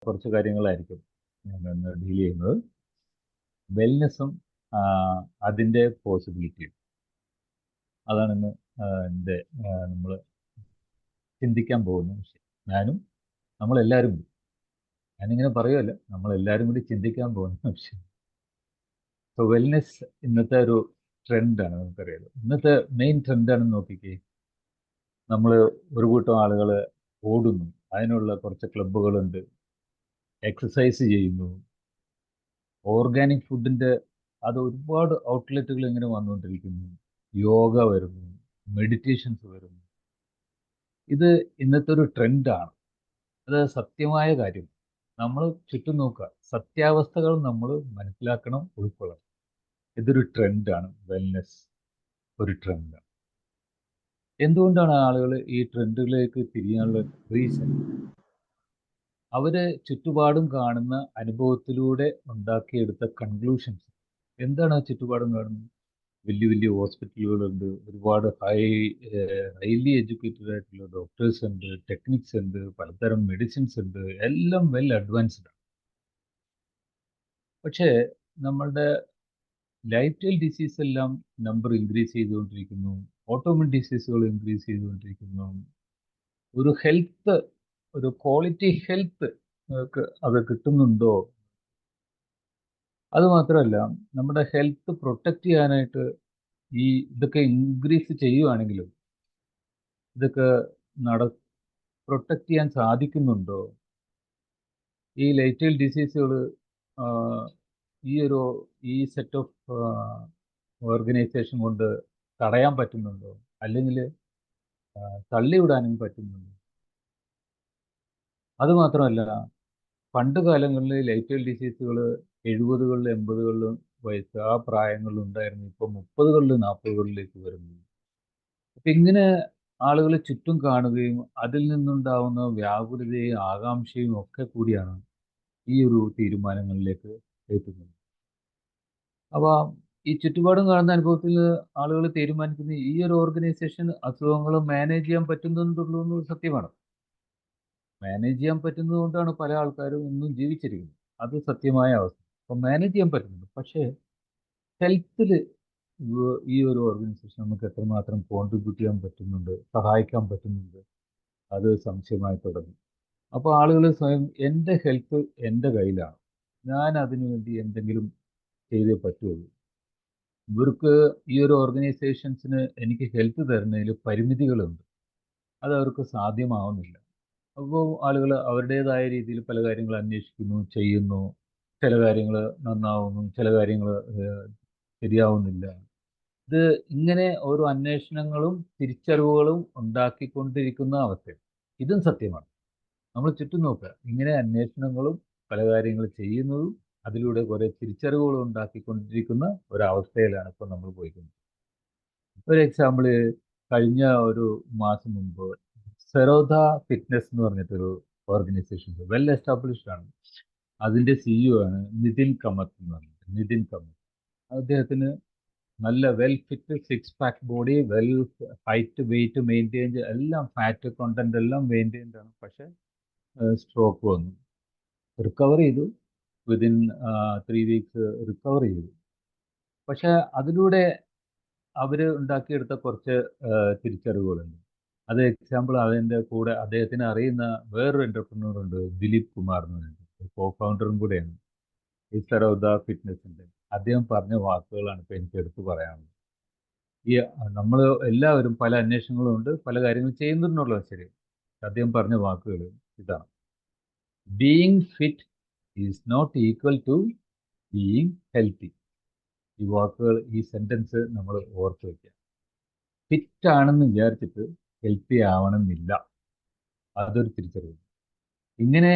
കുറച്ച് കാര്യങ്ങളായിരിക്കും ഞാൻ ഇന്ന് ഡീൽ ചെയ്യുന്നത്. വെൽനെസ്സും അതിൻ്റെ പോസിബിലിറ്റിയും അതാണ് ഇന്ന് എൻ്റെ നമ്മൾ ചിന്തിക്കാൻ പോകുന്ന വിഷയം. നമ്മളെല്ലാവരും കൂടി, ഞാനിങ്ങനെ പറയുമല്ല, നമ്മളെല്ലാവരും കൂടി ചിന്തിക്കാൻ പോകുന്ന വിഷയം. സോ വെൽനെസ് ഇന്നത്തെ ഒരു ട്രെൻഡാണ്, നമുക്കറിയാലോ. ഇന്നത്തെ മെയിൻ ട്രെൻഡാണെന്ന് നോക്കിക്കേ. നമ്മൾ ഒരു കൂട്ടം ആളുകൾ ഓടുന്നു, അതിനുള്ള കുറച്ച് ക്ലബ്ബുകളുണ്ട്, എക്സസൈസ് ചെയ്യുന്നു, ഓർഗാനിക് ഫുഡിൻ്റെ അത് ഒരുപാട് ഔട്ട്ലെറ്റുകൾ ഇങ്ങനെ വന്നുകൊണ്ടിരിക്കുന്നു, യോഗ വരുന്നു, മെഡിറ്റേഷൻസ് വരുന്നു. ഇത് ഇന്നത്തെ ഒരു ട്രെൻഡാണ്. അത് സത്യമായ കാര്യം. നമ്മൾ ചുറ്റും നോക്കുക, സത്യാവസ്ഥകൾ നമ്മൾ മനസ്സിലാക്കണം, ഉൾക്കൊള്ളണം. ഇതൊരു ട്രെൻഡാണ്. വെൽനെസ് ഒരു ട്രെൻഡാണ്. എന്തുകൊണ്ടാണ് ആളുകൾ ഈ ട്രെൻഡുകളിലേക്ക് തിരിയാനുള്ള റീസൺ? അവര് ചുറ്റുപാടും കാണുന്ന അനുഭവത്തിലൂടെ ഉണ്ടാക്കിയെടുത്ത കൺക്ലൂഷൻസ്. എന്താണ് ആ ചുറ്റുപാടും കാണുന്നത്? വലിയ വലിയ ഹോസ്പിറ്റലുകളുണ്ട്, ഒരുപാട് ഹൈലി എഡ്യൂക്കേറ്റഡ് ആയിട്ടുള്ള ഡോക്ടേഴ്സ് ഉണ്ട്, ടെക്നിക്സ് ഉണ്ട്, പലതരം മെഡിസിൻസ് ഉണ്ട്, എല്ലാം വെൽ അഡ്വാൻസ്ഡ് ആണ്. പക്ഷേ നമ്മളുടെ ലൈഫ് സ്റ്റൈൽ ഡിസീസ് എല്ലാം നമ്പർ ഇൻക്രീസ് ചെയ്തുകൊണ്ടിരിക്കുന്നു, ഓട്ടോമിൻ ഡിസീസുകൾ ഇൻക്രീസ് ചെയ്തുകൊണ്ടിരിക്കുന്നു. ഒരു ഹെൽത്ത്, ഒരു ക്വാളിറ്റി ഹെൽത്ത് അത് കിട്ടുന്നുണ്ടോ? അത് മാത്രമല്ല, നമ്മുടെ ഹെൽത്ത് പ്രൊട്ടക്റ്റ് ചെയ്യാനായിട്ട് ഈ ഇതൊക്കെ ഇൻക്രീസ് ചെയ്യുവാണെങ്കിലും ഇതൊക്കെ പ്രൊട്ടക്റ്റ് ചെയ്യാൻ സാധിക്കുന്നുണ്ടോ? ഈ ലൈഫ് സ്റ്റൈൽ ഡിസീസുകൾ ഈ സെറ്റ് ഓഫ് ഓർഗനൈസേഷൻ കൊണ്ട് തടയാൻ പറ്റുന്നുണ്ടോ? അല്ലെങ്കിൽ തള്ളിവിടാനും പറ്റുന്നുണ്ടോ? അതുമാത്രമല്ല, പണ്ട് കാലങ്ങളിൽ ലൈഫ് സ്റ്റൈൽ ഡിസീസുകൾ 70കളിലും 80കളിലും വയസ്സ് ആ പ്രായങ്ങളിൽ ഉണ്ടായിരുന്നു. ഇപ്പോൾ 30കളിലും 40കളിലേക്ക് വരുന്നു. അപ്പം ഇങ്ങനെ ആളുകൾ ചുറ്റും കാണുകയും അതിൽ നിന്നുണ്ടാവുന്ന വ്യാകുലതയും ആകാംക്ഷയും ഒക്കെ കൂടിയാണ് ഈ ഒരു തീരുമാനങ്ങളിലേക്ക് എത്തുന്നത്. അപ്പോൾ ഈ ചുറ്റുപാടും കാണുന്ന അനുഭവത്തിൽ ആളുകൾ തീരുമാനിക്കുന്ന ഈ ഒരു ഓർഗനൈസേഷൻ അസുഖങ്ങൾ മാനേജ് ചെയ്യാൻ പറ്റുന്നുണ്ടുള്ളൂ എന്നത് സത്യമാണ്. മാനേജ് ചെയ്യാൻ പറ്റുന്നത് കൊണ്ടാണ് പല ആൾക്കാരും ഇന്നും ജീവിച്ചിരിക്കുന്നത്. അത് സത്യമായ അവസ്ഥ. അപ്പം മാനേജ് ചെയ്യാൻ പറ്റുന്നുണ്ട്. പക്ഷേ ഹെൽത്തിൽ ഈ ഒരു ഓർഗനൈസേഷൻ നമുക്ക് എത്രമാത്രം കോൺട്രിബ്യൂട്ട് ചെയ്യാൻ പറ്റുന്നുണ്ട്, സഹായിക്കാൻ പറ്റുന്നുണ്ട്, അത് സംശയമായി തുടങ്ങി. അപ്പോൾ ആളുകൾ സ്വയം എൻ്റെ ഹെൽത്ത് എൻ്റെ കയ്യിലാണ്, ഞാൻ അതിനു വേണ്ടി എന്തെങ്കിലും ചെയ്തേ പറ്റുള്ളൂ. ഇവർക്ക് ഈ ഒരു ഓർഗനൈസേഷൻസിന് എനിക്ക് ഹെൽത്ത് തരുന്നതിൽ പരിമിതികളുണ്ട്, അത് അവർക്ക് സാധ്യമാവുന്നില്ല. അപ്പോൾ ആളുകൾ അവരുടേതായ രീതിയിൽ പല കാര്യങ്ങൾ അന്വേഷിക്കുന്നു, ചെയ്യുന്നു. ചില കാര്യങ്ങൾ നന്നാവുന്നു, ചില കാര്യങ്ങൾ ശരിയാവുന്നില്ല. ഇത് ഇങ്ങനെ ഓരോ അന്വേഷണങ്ങളും തിരിച്ചറിവുകളും ഉണ്ടാക്കിക്കൊണ്ടിരിക്കുന്ന അവസ്ഥയാണ്. ഇതും സത്യമാണ്. നമ്മൾ ചുറ്റും നോക്കുക, ഇങ്ങനെ അന്വേഷണങ്ങളും പല കാര്യങ്ങൾ ചെയ്യുന്നതും അതിലൂടെ കുറേ തിരിച്ചറിവുകളും ഉണ്ടാക്കിക്കൊണ്ടിരിക്കുന്ന ഒരവസ്ഥയിലാണ് ഇപ്പോൾ നമ്മൾ പോയിക്കൊണ്ടിരിക്കുന്നത്. ഒരു എക്സാമ്പിൾ, കഴിഞ്ഞ ഒരു മാസം മുമ്പ് സെറോദ ഫിറ്റ്നസ് എന്ന് പറഞ്ഞിട്ടൊരു ഓർഗനൈസേഷൻ വെൽ എസ്റ്റാബ്ലിഷ്ഡ് ആണ്. അതിൻ്റെ CEO ആണ് നിതിൻ കമത്ത് എന്ന് പറഞ്ഞിട്ട്. നിതിൻ കമത്ത് അദ്ദേഹത്തിന് നല്ല well fit, six pack body, well height, weight maintain, എല്ലാം ഫാറ്റ് കണ്ടന്റ് എല്ലാം മെയിൻറ്റെയിൻഡ് ആണ്. പക്ഷേ സ്ട്രോക്ക് വന്നു. റിക്കവർ ചെയ്തു, വിതിൻ 3 വീക്സ് റിക്കവർ ചെയ്തു. പക്ഷേ അതിലൂടെ അവർ ഉണ്ടാക്കിയെടുത്ത കുറച്ച് തിരിച്ചറിവുകളുണ്ട്. അത് എക്സാമ്പിൾ, അതിൻ്റെ കൂടെ അദ്ദേഹത്തിന് അറിയുന്ന വേറൊരു എൻ്റർപ്രനർ ഉണ്ട്, ദിലീപ് കുമാർ എന്ന് പറഞ്ഞിട്ട്, കോ ഫൗണ്ടറും കൂടെയാണ് ഈ സെറോദ ഫിറ്റ്നസിൻ്റെ. അദ്ദേഹം പറഞ്ഞ വാക്കുകളാണ് ഇപ്പോൾ എനിക്ക് എടുത്തു പറയാനുള്ളത്. ഈ നമ്മൾ എല്ലാവരും പല അന്വേഷണങ്ങളും ഉണ്ട്, പല കാര്യങ്ങൾ ചെയ്യുന്നുണ്ടെന്നുള്ളത് ശരി. അദ്ദേഹം പറഞ്ഞ വാക്കുകൾ ഇതാണ്: being fit is not equal to being healthy. ഈ വാക്കുകൾ, ഈ സെൻറ്റൻസ് നമ്മൾ ഓർത്ത് വയ്ക്കുക. ഫിറ്റ് ആണെന്ന് വിചാരിച്ചിട്ട് ഹെൽത്തി ആവണമെന്നില്ല. അതൊരു തിരിച്ചറിവ്. ഇങ്ങനെ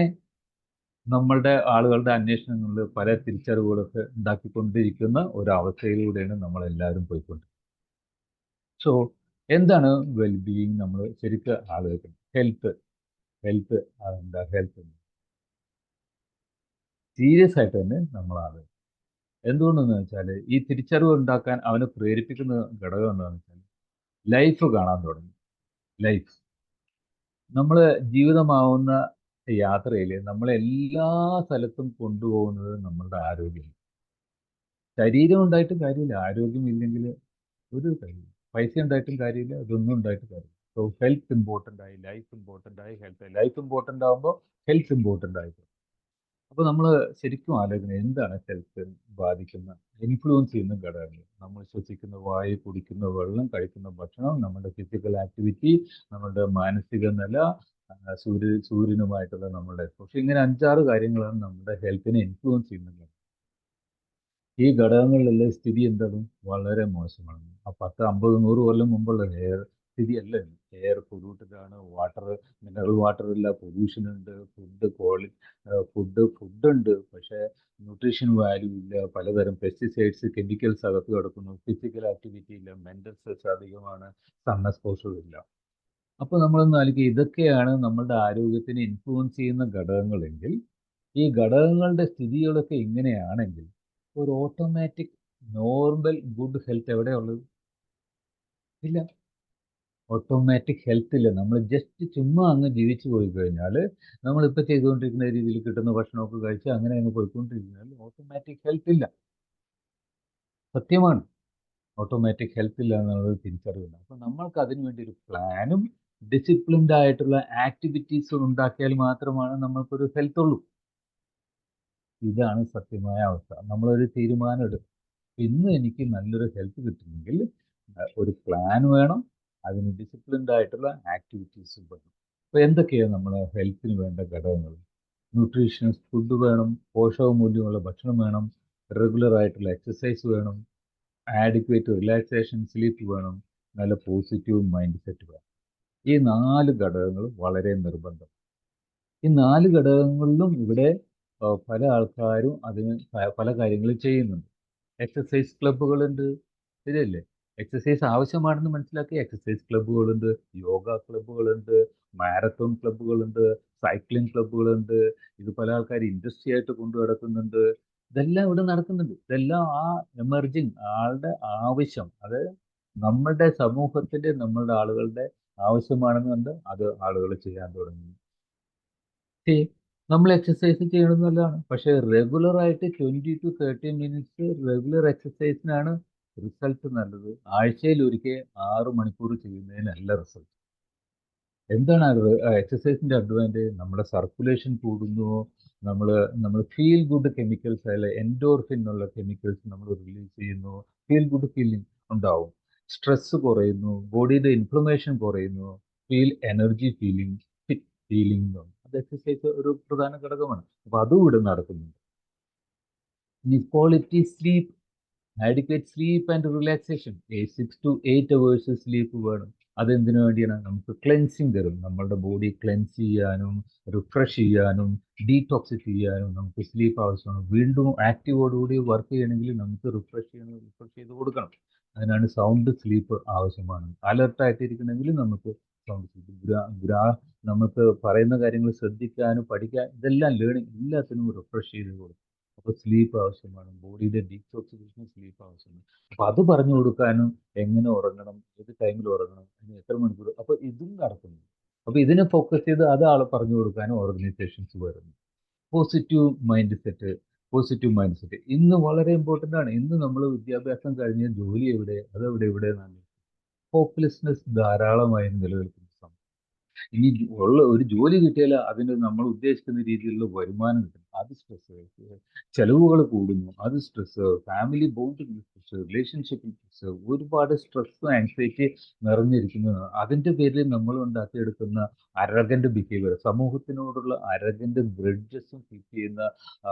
നമ്മളുടെ ആളുകളുടെ അന്വേഷണങ്ങളിൽ പല തിരിച്ചറിവുകളൊക്കെ ഉണ്ടാക്കിക്കൊണ്ടിരിക്കുന്ന ഒരവസ്ഥയിലൂടെയാണ് നമ്മളെല്ലാവരും പോയിക്കൊണ്ടിരിക്കുന്നത്. സോ എന്താണ് വെൽബീയിങ്? നമ്മൾ ശരിക്കും ആലോചിക്കണം. ഹെൽത്ത് എന്താ? ഹെൽത്ത് സീരിയസ് ആയിട്ട് തന്നെ നമ്മൾ ആലോചിക്കണം. എന്തുകൊണ്ടെന്ന് വെച്ചാൽ, ഈ തിരിച്ചറിവ് ഉണ്ടാക്കാൻ അവനെ പ്രേരിപ്പിക്കുന്ന ഘടകം എന്താണെന്ന് വെച്ചാൽ, ലൈഫ് കാണാൻ തുടങ്ങി. ലൈഫ്, നമ്മൾ ജീവിതമാവുന്ന യാത്രയിൽ നമ്മളെല്ലാ സ്ഥലത്തും കൊണ്ടുപോകുന്നത് നമ്മളുടെ ആരോഗ്യം. ശരീരം ഉണ്ടായിട്ടും കാര്യമില്ല, ആരോഗ്യമില്ലെങ്കിൽ ഒരു കാര്യമില്ല. പൈസ ഉണ്ടായിട്ടും കാര്യമില്ല, അതൊന്നും ഉണ്ടായിട്ട് കാര്യമില്ല. സോ ഹെൽത്ത് ഇമ്പോർട്ടൻ്റ് ആയി, ലൈഫ് ഇമ്പോർട്ടൻ്റ് ആയി, ലൈഫ് ഇമ്പോർട്ടൻ്റ് ആകുമ്പോൾ ഹെൽത്ത് ഇമ്പോർട്ടൻ്റ് ആയി. അപ്പോൾ നമ്മൾ ശരിക്കും ആലോചിക്കുന്നത് എന്താണ് ഹെൽത്ത് ബാധിക്കുന്ന, ഇൻഫ്ലുവൻസ് ചെയ്യുന്ന ഘടകങ്ങൾ. നമ്മൾ ശ്വസിക്കുന്ന വായു, കുടിക്കുന്ന വെള്ളം, കഴിക്കുന്ന ഭക്ഷണം, നമ്മുടെ ഫിസിക്കൽ ആക്ടിവിറ്റി, നമ്മുടെ മാനസിക നില, സൂര്യനുമായിട്ടുള്ള നമ്മുടെ എക്സ്പോഷർ, ഇങ്ങനെ 5-6 കാര്യങ്ങളാണ് നമ്മുടെ ഹെൽത്തിനെ ഇൻഫ്ലുവൻസ് ചെയ്യുന്നത്. ഈ ഘടകങ്ങളിലെല്ലാം സ്ഥിതി എന്താണ്? വളരെ മോശമാണ്. ആ 10, 50, 100 കൊല്ലം മുമ്പുള്ള എയർ സ്ഥിതിയല്ല ഇന്ന്. എയർ പൊല്യൂട്ടഡ് ആണ്, വാട്ടർ മിനറൽ വാട്ടർ ഇല്ല, പൊല്യൂഷൻ ഉണ്ട്, ഫുഡ് ഉണ്ട്, പക്ഷേ ന്യൂട്രീഷൻ വാല്യൂ ഇല്ല, പലതരം പെസ്റ്റിസൈഡ്സ്, കെമിക്കൽസ് അകത്ത് കിടക്കുന്നു, ഫിസിക്കൽ ആക്ടിവിറ്റി ഇല്ല, മെന്റൽ സ്ട്രെസ് അധികമാണ്, സൺ എക്സ്പോഷർ ഇല്ല. അപ്പോൾ നമ്മളൊന്ന് ആലോചിക്കുക, ഇതൊക്കെയാണ് നമ്മുടെ ആരോഗ്യത്തിനെ ഇൻഫ്ലുവൻസ് ചെയ്യുന്ന ഘടകങ്ങളെങ്കിൽ, ഈ ഘടകങ്ങളുടെ സ്ഥിതികളൊക്കെ ഇങ്ങനെയാണെങ്കിൽ ഒരു ഓട്ടോമാറ്റിക് നോർമൽ ഗുഡ് ഹെൽത്ത് എവിടെയുള്ളത്? ഇല്ല. ഓട്ടോമാറ്റിക് ഹെൽത്ത് ഇല്ല. നമ്മൾ ജസ്റ്റ് ചുമ്മാ അങ്ങ് ജീവിച്ചു പോയി കഴിഞ്ഞാൽ, നമ്മളിപ്പോൾ ചെയ്തുകൊണ്ടിരിക്കുന്ന രീതിയിൽ കിട്ടുന്ന ഭക്ഷണമൊക്കെ കഴിച്ച് അങ്ങനെ അങ്ങ് പോയിക്കൊണ്ടിരിക്കുന്നതിൽ ഓട്ടോമാറ്റിക് ഹെൽത്ത് ഇല്ല. സത്യമാണ്. ഓട്ടോമാറ്റിക് ഹെൽത്ത് ഇല്ല എന്നുള്ളത് തിരിച്ചറിവില്ല. അപ്പോൾ നമ്മൾക്ക് അതിനു വേണ്ടി ഒരു പ്ലാനും ഡിസിപ്ലിൻഡ് ആയിട്ടുള്ള ആക്ടിവിറ്റീസും ഉണ്ടാക്കിയാൽ മാത്രമാണ് നമ്മൾക്കൊരു ഹെൽത്ത് ഉള്ളൂ. ഇതാണ് സത്യമായ അവസ്ഥ. നമ്മളൊരു തീരുമാനം എടുക്കും, ഇന്ന് എനിക്ക് നല്ലൊരു ഹെൽത്ത് കിട്ടണമെങ്കിൽ ഒരു പ്ലാൻ വേണം, അതിന് ഡിസിപ്ലിൻഡ് ആയിട്ടുള്ള ആക്ടിവിറ്റീസ് വേണം. അപ്പോൾ എന്തൊക്കെയാണ് നമ്മുടെ ഹെൽത്തിന് വേണ്ട ഘടകങ്ങൾ? ന്യൂട്രീഷ്യസ് ഫുഡ് വേണം, പോഷകമൂല്യമുള്ള ഭക്ഷണം വേണം, റെഗുലർ ആയിട്ടുള്ള എക്സസൈസ് വേണം, ആഡിക്വേറ്റ് റിലാക്സേഷൻ സ്ലീപ്പ് വേണം, നല്ല പോസിറ്റീവ് മൈൻഡ് സെറ്റ് വേണം. ഈ 4 ഘടകങ്ങൾ വളരെ നിർബന്ധം. ഈ 4 ഘടകങ്ങളിലും ഇവിടെ പല ആൾക്കാരും അതിന് പല കാര്യങ്ങളും ചെയ്യുന്നുണ്ട്. എക്സസൈസ് ക്ലബ്ബുകളുണ്ട്, ശരിയല്ലേ? എക്സസൈസ് ആവശ്യമാണെന്ന് മനസ്സിലാക്കി എക്സസൈസ് ക്ലബ്ബുകളുണ്ട്, യോഗ ക്ലബ്ബുകളുണ്ട്, മാരത്തോൺ ക്ലബ്ബുകളുണ്ട്, സൈക്ലിംഗ് ക്ലബ്ബുകളുണ്ട്. ഇത് പല ആൾക്കാർ ഇൻഡസ്ട്രി ആയിട്ട് കൊണ്ടു നടക്കുന്നുണ്ട്. ഇതെല്ലാം ഇവിടെ നടക്കുന്നുണ്ട്. ഇതെല്ലാം ആ എമർജിങ് ആളുടെ ആവശ്യം, അത് നമ്മളുടെ സമൂഹത്തിന്റെ, നമ്മളുടെ ആളുകളുടെ ആവശ്യമാണെന്ന് കണ്ട് അത് ആളുകൾ ചെയ്യാൻ തുടങ്ങി. നമ്മൾ എക്സസൈസ് ചെയ്യണത് നല്ലതാണ്, പക്ഷേ റെഗുലർ ആയിട്ട് 20 to 30 മിനിറ്റ്സ് റെഗുലർ എക്സസൈസിനാണ് റിസൾട്ട് നല്ലത്. ആഴ്ചയിൽ ഒരിക്കൽ 6 മണിക്കൂർ ചെയ്യുന്നതിനല്ല റിസൾട്ട്. എന്താണ് എക്സസൈസിന്റെ അഡ്വാൻറ്റേജ്? നമ്മുടെ സർക്കുലേഷൻ കൂടുന്നു, നമ്മൾ നമ്മൾ ഫീൽ ഗുഡ് കെമിക്കൽസ് ആയ എൻഡോർഫിൻ എന്നുള്ള കെമിക്കൽസ് നമ്മൾ റിലീസ് ചെയ്യുന്നു, ഫീൽ ഗുഡ് ഫീലിംഗ് ഉണ്ടാവും, സ്ട്രെസ് കുറയുന്നു, ബോഡിയുടെ ഇൻഫ്ലമേഷൻ കുറയുന്നു, എനർജി ഫീലിംഗ്, ഫിറ്റ് ഫീലിംഗ്. അത് എക്സസൈസ് ഒരു പ്രധാന ഘടകമാണ്. അപ്പോൾ അതും ഇവിടെ നടക്കുന്നുണ്ട്. ഇനി quality sleep, adequate sleep and relaxation. 6 to 8 hours sleep വേണം. അതെന്തിനു വേണ്ടിയാണ്? നമുക്ക് ക്ലെൻസിങ് തരും. നമ്മളുടെ ബോഡി ക്ലെൻസ് ചെയ്യാനും റിഫ്രഷ് ചെയ്യാനും ഡീടോക്സിഫൈ ചെയ്യാനും നമുക്ക് സ്ലീപ്പ് ആവശ്യമാണ്. വീണ്ടും ആക്റ്റീവോടുകൂടി വർക്ക് ചെയ്യണമെങ്കിൽ നമുക്ക് റിഫ്രഷ് ചെയ്ത് കൊടുക്കണം. അതിനാണ് സൗണ്ട് സ്ലീപ്പ് ആവശ്യമാണ്. അലർട്ടായിട്ടിരിക്കണമെങ്കിൽ നമുക്ക് സൗണ്ട് സ്ലീപ്പ്, നമുക്ക് പറയുന്ന കാര്യങ്ങൾ ശ്രദ്ധിക്കാനും പഠിക്കാൻ, ഇതെല്ലാം ലേണിംഗ്, എല്ലാത്തിനും റിഫ്രഷ് ചെയ്ത് കൊടുക്കും. അപ്പോൾ സ്ലീപ്പ് ആവശ്യമാണ്, ബോഡിയുടെ ഡീടോക്സിഫിക്കേഷൻ സ്ലീപ്പ് ആവശ്യമാണ്. അപ്പോൾ അത് പറഞ്ഞു കൊടുക്കാനും, എങ്ങനെ ഉറങ്ങണം, ഏത് ടൈമിൽ ഉറങ്ങണം, അതിന് എത്ര മണിക്കൂർ, അപ്പോൾ ഇതും നടക്കുന്നു. അപ്പോൾ ഇതിനെ ഫോക്കസ് ചെയ്ത് അത് ആളെ പറഞ്ഞു കൊടുക്കാനും ഓർഗനൈസേഷൻസ് വരുന്നു. പോസിറ്റീവ് മൈൻഡ് സെറ്റ് ഇന്ന് വളരെ ഇമ്പോർട്ടൻ്റ് ആണ്. ഇന്ന് നമ്മൾ വിദ്യാഭ്യാസം കഴിഞ്ഞ് ജോലി എവിടെ, എവിടെ എന്നാണ്. ഹോപ്പ്ലെസ്നെസ് ധാരാളമായി നിലനിൽക്കുന്നു. ഇനി ഉള്ള ഒരു ജോലി കിട്ടിയാൽ അതിന് നമ്മൾ ഉദ്ദേശിക്കുന്ന രീതിയിലുള്ള വരുമാനം കിട്ടും, അത് സ്ട്രെസ്. ചെലവുകൾ കൂടുന്നു, അത് സ്ട്രെസ്. ഫാമിലി ബോണ്ടിങ് സ്ട്രെസ്, റിലേഷൻഷിപ്പിൽ സ്ട്രെസ്, ഒരുപാട് സ്ട്രെസ്സും ആൻസൈറ്റി നിറഞ്ഞിരിക്കുന്നതാണ്. അതിൻ്റെ പേരിൽ നമ്മൾ ഉണ്ടാക്കിയെടുക്കുന്ന അരഗന്റ് ബിഹേവിയർ, സമൂഹത്തിനോടുള്ള അരഗന്റ് ബ്രിഡ്ജസും കീപ്പ് ചെയ്യുന്ന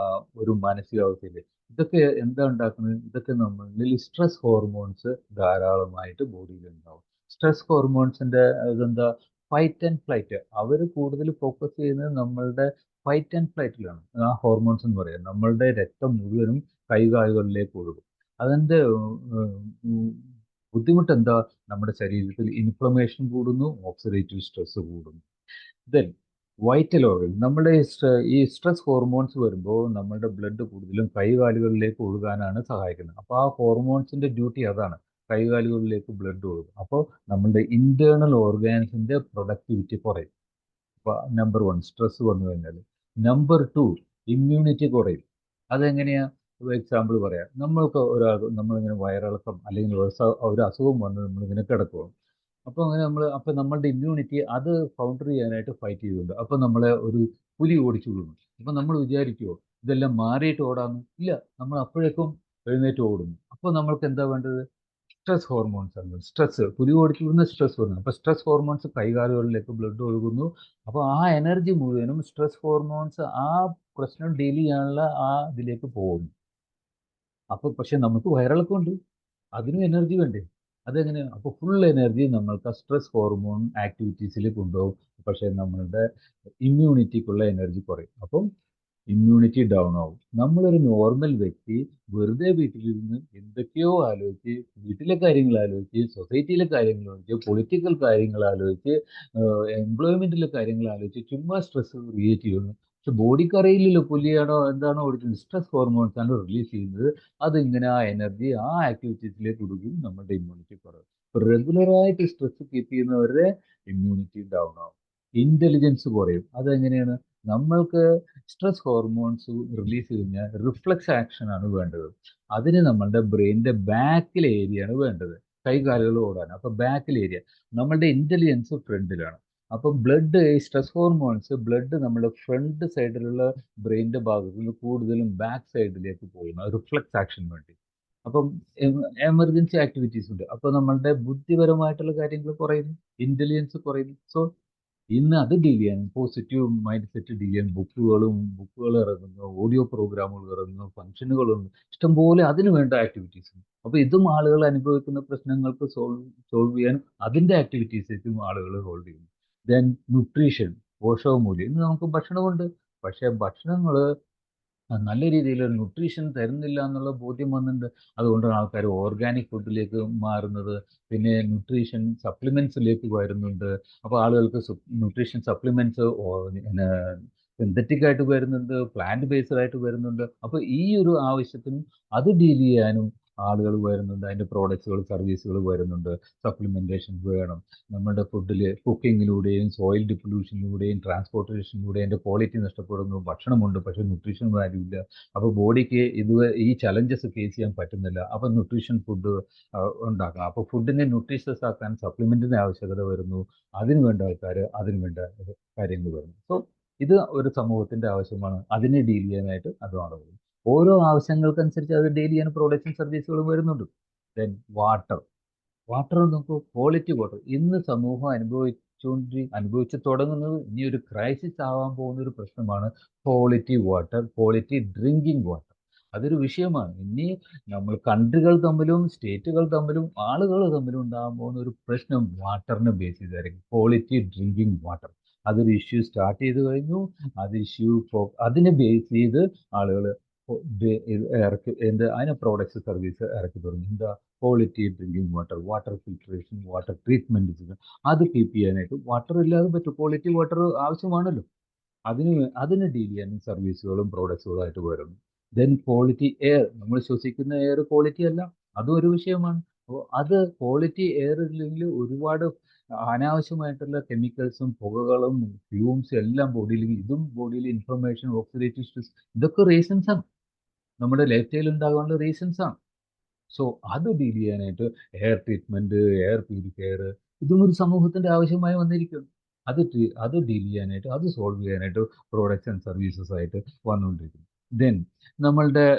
ഒരു മാനസികാവസ്ഥയിൽ ഇതൊക്കെ എന്താ ഉണ്ടാക്കുന്നത്? ഇതൊക്കെ നമ്മളിൽ സ്ട്രെസ് ഹോർമോൺസ് ധാരാളമായിട്ട് ബോഡിയിൽ ഉണ്ടാവും. സ്ട്രെസ് ഹോർമോൺസിന്റെ ഇതെന്താ? Fight and flight. അവർ കൂടുതൽ ഫോക്കസ് ചെയ്യുന്നത് നമ്മളുടെ ഫൈറ്റ് ആൻഡ് ഫ്ലൈറ്റിലാണ്. ആ ഹോർമോൺസ് എന്ന് പറയുന്നത് നമ്മളുടെ രക്തം മുഴുവനും കൈകാലുകളിലേക്ക് ഒഴുകും. അതിൻ്റെ ബുദ്ധിമുട്ട് എന്താ? നമ്മുടെ ശരീരത്തിൽ ഇൻഫ്ലമേഷൻ കൂടുന്നു, ഓക്സിഡേറ്റീവ് സ്ട്രെസ് കൂടുന്നു. ദെൻ വൈറ്റൽ ഓർഗൻ, നമ്മുടെ ഈ സ്ട്രെസ് ഹോർമോൺസ് വരുമ്പോൾ നമ്മുടെ ബ്ലഡ് കൂടുതലും കൈകാലുകളിലേക്ക് ഒഴുകാനാണ് സഹായിക്കുന്നത്. അപ്പോൾ ആ ഹോർമോൺസിന്റെ ഡ്യൂട്ടി അതാണ്, കൈകാലുകളിലേക്ക് ബ്ലഡ് ഒഴുകും. അപ്പോൾ നമ്മുടെ ഇന്റേണൽ ഓർഗാൻസിന്റെ പ്രൊഡക്ടിവിറ്റി കുറയും. നമ്പർ 1 സ്ട്രെസ് വന്നു കഴിഞ്ഞാൽ. നമ്പർ 2 ഇമ്മ്യൂണിറ്റി കുറയും. അതെങ്ങനെയാ? എക്സാമ്പിൾ പറയാം. നമ്മളിങ്ങനെ വയറിളക്കം അല്ലെങ്കിൽ ഒരു അസുഖം വന്ന് നമ്മളിങ്ങനെ കിടക്കുകയാണ്. അപ്പോൾ അങ്ങനെ അപ്പോൾ നമ്മളുടെ ഇമ്മ്യൂണിറ്റി അത് കൗണ്ടർ ചെയ്യാനായിട്ട് ഫൈറ്റ് ചെയ്യുന്നുണ്ട്. അപ്പോൾ നമ്മളെ ഒരു പുലി ഓടിച്ചു വിടുന്നു. അപ്പോൾ നമ്മൾ വിചാരിക്കുമോ ഇതെല്ലാം മാറിയിട്ട് ഓടാന്ന്? ഇല്ല. നമ്മൾ അപ്പോഴേക്കും എഴുന്നേറ്റ് ഓടുന്നു. അപ്പോൾ നമ്മൾക്ക് എന്താ വേണ്ടത്? സ്ട്രെസ് ഹോർമോൺസ് ആണ്. സ്ട്രെസ് പുലി ഓടിച്ചു വിടുന്ന സ്ട്രെസ് ഹോർമോൺ. അപ്പോൾ സ്ട്രെസ് ഹോർമോൺസ് കൈകാലുകളിലേക്ക് ബ്ലഡ് ഒഴുകുന്നു. അപ്പോൾ ആ എനർജി മുഴുവനും സ്ട്രെസ് ഹോർമോൺസ് ആ പ്രശ്നം ഡീൽ ചെയ്യാനുള്ള ആ ഇതിലേക്ക് പോകുന്നു. അപ്പോൾ പക്ഷെ നമുക്ക് വയറിളക്കമുണ്ട്. അതിനും എനർജി വേണ്ടേ? അതെങ്ങനെയാ? അപ്പോൾ ഫുൾ എനർജി നമ്മൾക്ക് ആ സ്ട്രെസ് ഹോർമോൺ ആക്ടിവിറ്റീസിൽ കൊണ്ടുപോകും. പക്ഷേ നമ്മളുടെ ഇമ്മ്യൂണിറ്റിക്കുള്ള എനർജി കുറയും. അപ്പം ഇമ്മ്യൂണിറ്റി ഡൗൺ ആവും. നമ്മളൊരു നോർമൽ വ്യക്തി വെറുതെ വീട്ടിലിരുന്ന് എന്തൊക്കെയോ ആലോചിച്ച്, വീട്ടിലെ കാര്യങ്ങൾ ആലോചിച്ച്, സൊസൈറ്റിയിലെ കാര്യങ്ങൾ ആലോചിച്ച്, പൊളിറ്റിക്കൽ കാര്യങ്ങൾ ആലോചിച്ച്, എംപ്ലോയ്മെന്റിലെ കാര്യങ്ങൾ ആലോചിച്ച് ചുമ്മാ സ്ട്രെസ് ക്രിയേറ്റ് ചെയ്യുന്നു. പക്ഷെ ബോഡിക്ക് അറിയില്ലല്ലോ പുലിയാണോ എന്താണോ ഓടിക്കുന്നത്. സ്ട്രെസ് ഹോർമോൺസ് ആണ് റിലീസ് ചെയ്യുന്നത്. അതിങ്ങനെ ആ എനർജി ആ ആക്ടിവിറ്റീസിലേക്ക് കൊടുക്കും. നമ്മുടെ ഇമ്മ്യൂണിറ്റി കുറവ്. റെഗുലറായിട്ട് സ്ട്രെസ് കീപ്പ് ചെയ്യുന്നവരുടെ ഇമ്മ്യൂണിറ്റി ഡൗൺ ആവും. ഇന്റലിജൻസ് കുറയും. അതെങ്ങനെയാണ്? നമ്മൾക്ക് സ്ട്രെസ് ഹോർമോൺസ് റിലീസ് കഴിഞ്ഞാൽ റിഫ്ലക്സ് ആക്ഷൻ ആണ് വേണ്ടത്. അതിന് നമ്മളുടെ ബ്രെയിനിന്റെ ബാക്കിലെ ഏരിയ ആണ് വേണ്ടത്. കൈകാലുകൾ ഓടാൻ. അപ്പൊ ബാക്കിൽ ഏരിയ. നമ്മളുടെ ഇന്റലിജൻസ് ഫ്രണ്ടിലാണ്. അപ്പൊ സ്ട്രെസ് ഹോർമോൺസ് ബ്ലഡ് നമ്മുടെ ഫ്രണ്ട് സൈഡിലുള്ള ബ്രെയിനിന്റെ ഭാഗത്ത് നിന്ന് കൂടുതലും ബാക്ക് സൈഡിലേക്ക് പോകുന്നു റിഫ്ലക്സ് ആക്ഷൻ വേണ്ടി. അപ്പം എമർജൻസി ആക്ടിവിറ്റീസ് ഉണ്ട്. അപ്പൊ നമ്മളുടെ ബുദ്ധിപരമായിട്ടുള്ള കാര്യങ്ങൾ കുറയുന്നു, ഇന്റലിജൻസ് കുറയുന്നു. സോ ഇന്ന് അത് ഡീൽ ചെയ്യാൻ പോസിറ്റീവ് മൈൻഡ് സെറ്റ് ഡീൽ ചെയ്യാൻ ബുക്കുകൾ ഇറങ്ങുന്നു, ഓഡിയോ പ്രോഗ്രാമുകൾ ഇറങ്ങുന്നു, ഫംഗ്ഷനുകളുണ്ട്, ഇഷ്ടംപോലെ അതിന് വേണ്ട ആക്ടിവിറ്റീസ് ഉണ്ട്. അപ്പോൾ ഇതും ആളുകൾ അനുഭവിക്കുന്ന പ്രശ്നങ്ങൾക്ക് സോൾവ് ചെയ്യാനും അതിൻ്റെ ആക്ടിവിറ്റീസേക്കും ആളുകൾ ഹോൾഡ് ചെയ്യുന്നു. ദെൻ ന്യൂട്രീഷൻ, പോഷകമൂല്യം. ഇന്ന് നമുക്ക് ഭക്ഷണമുണ്ട്. പക്ഷേ ഭക്ഷണങ്ങൾ നല്ല രീതിയിൽ ന്യൂട്രീഷൻ തരുന്നില്ല എന്നുള്ള ബോധ്യം വന്നിട്ടുണ്ട്. അതുകൊണ്ടാണ് ആൾക്കാർ ഓർഗാനിക് ഫുഡിലേക്ക് മാറുന്നത്. പിന്നെ ന്യൂട്രീഷൻ സപ്ലിമെന്റ്സിലേക്ക് വരുന്നുണ്ട്. അപ്പോൾ ആളുകൾക്ക് ന്യൂട്രീഷൻ സപ്ലിമെന്റ്സ് പിന്നെ സിന്തറ്റിക് ആയിട്ട് വരുന്നുണ്ട്, പ്ലാന്റ് ബേസ്ഡ് ആയിട്ട് വരുന്നുണ്ട്. അപ്പോൾ ഈ ഒരു ആവശ്യത്തിനും അത് ഡീൽ ചെയ്യാനും ആളുകൾ വരുന്നുണ്ട്. അതിൻ്റെ പ്രോഡക്ട്സുകൾ സർവീസുകൾ വരുന്നുണ്ട്. സപ്ലിമെന്റേഷൻ വേണം. നമ്മുടെ ഫുഡിൽ കുക്കിങ്ങിലൂടെയും സോയിൽ ഡിപ്പൊല്യൂഷനിലൂടെയും ട്രാൻസ്പോർട്ടേഷനിലൂടെയും അതിൻ്റെ ക്വാളിറ്റി നഷ്ടപ്പെടുന്നു. ഭക്ഷണമുണ്ട് പക്ഷേ ന്യൂട്രീഷൻ വാല്യൂ ഇല്ല. അപ്പോൾ ബോഡിക്ക് ഈ ചലഞ്ചസ് ഫേസ് ചെയ്യാൻ പറ്റുന്നില്ല. അപ്പോൾ ന്യൂട്രീഷൻ ഫുഡ് ഉണ്ടാക്കണം. അപ്പോൾ ഫുഡിനെ ന്യൂട്രീഷ്യസ് ആക്കാൻ സപ്ലിമെന്റിൻ്റെ ആവശ്യകത വരുന്നു. അതിന് വേണ്ട ആൾക്കാർ അതിന് വേണ്ട കാര്യങ്ങൾ വരുന്നു. സോ ഇത് ഒരു സമൂഹത്തിന്റെ ആവശ്യമാണ്. അതിനെ ഡീൽ ചെയ്യാനായിട്ട് അതുമാണ് വരുന്നത്. ഓരോ ആവശ്യങ്ങൾക്കനുസരിച്ച് അത് ഡീൽ ചെയ്യാൻ പ്രോഡക്റ്റും സർവീസുകളും വരുന്നുണ്ട്. Then water. വാട്ടർ നോക്കൂ, ക്വാളിറ്റി വാട്ടർ. ഇന്ന് സമൂഹം അനുഭവിച്ചു തുടങ്ങുന്നത് ഇനി ഒരു ക്രൈസിസ് ആവാൻ പോകുന്ന ഒരു പ്രശ്നമാണ് quality water, quality drinking water. അതൊരു വിഷയമാണ്. ഇനി നമ്മൾ കൺട്രികൾ തമ്മിലും സ്റ്റേറ്റുകൾ തമ്മിലും ആളുകൾ തമ്മിലും ഉണ്ടാകാൻ പോകുന്ന ഒരു പ്രശ്നം വാട്ടറിനെ ബേസ് ചെയ്തായിരിക്കും. Quality drinking water. അതൊരു ഇഷ്യൂ സ്റ്റാർട്ട് ചെയ്ത് കഴിഞ്ഞു. അതിനെ ബേസ് ചെയ്ത് ആളുകൾ അതിന് പ്രോഡക്ട്സ് സർവീസ് ഇറക്കി തുടങ്ങി. എന്താ? Quality drinking water, water filtration, water treatment system. അത് കീപ്പ് ചെയ്യാനായിട്ട് വാട്ടർ ഇല്ലാതെ പറ്റും. ക്വാളിറ്റി വാട്ടർ ആവശ്യമാണല്ലോ. അതിന് ഡീൽ ചെയ്യാനും സർവീസുകളും പ്രോഡക്ട്സുകളും ആയിട്ട് വരുന്നു. Then quality air. നമ്മൾ ശ്വസിക്കുന്ന എയർ ക്വാളിറ്റി അല്ല, അതും ഒരു വിഷയമാണ്. അപ്പോൾ അത് ക്വാളിറ്റി എയർ ഇല്ലെങ്കിൽ ഒരുപാട് അനാവശ്യമായിട്ടുള്ള കെമിക്കൽസും പുകകളും ഫ്യൂംസും എല്ലാം ബോഡിയിൽ ഇൻഫർമേഷൻ, ഓക്സിഡേറ്റീവ് സ്ട്രെസ്, ഇതൊക്കെ റീസൺസ് ആണ്. നമ്മുടെ ലൈഫ് സ്റ്റൈൽ ഉണ്ടാകാനുള്ള റീസൺസ് ആണ്. സോ അത് ഡീൽ ചെയ്യാനായിട്ട് എയർ ട്രീറ്റ്മെന്റ്, എയർ പ്യൂരിഫയർ, ഇതും ഒരു സമൂഹത്തിന്റെ ആവശ്യമായി വന്നിരിക്കുന്നു. അത് ഡീൽ ചെയ്യാനായിട്ട് അത് സോൾവ് ചെയ്യാനായിട്ട് പ്രോഡക്ട്സ് ആൻഡ് സർവീസസ് ആയിട്ട് വന്നുകൊണ്ടിരിക്കുന്നു. ദെൻ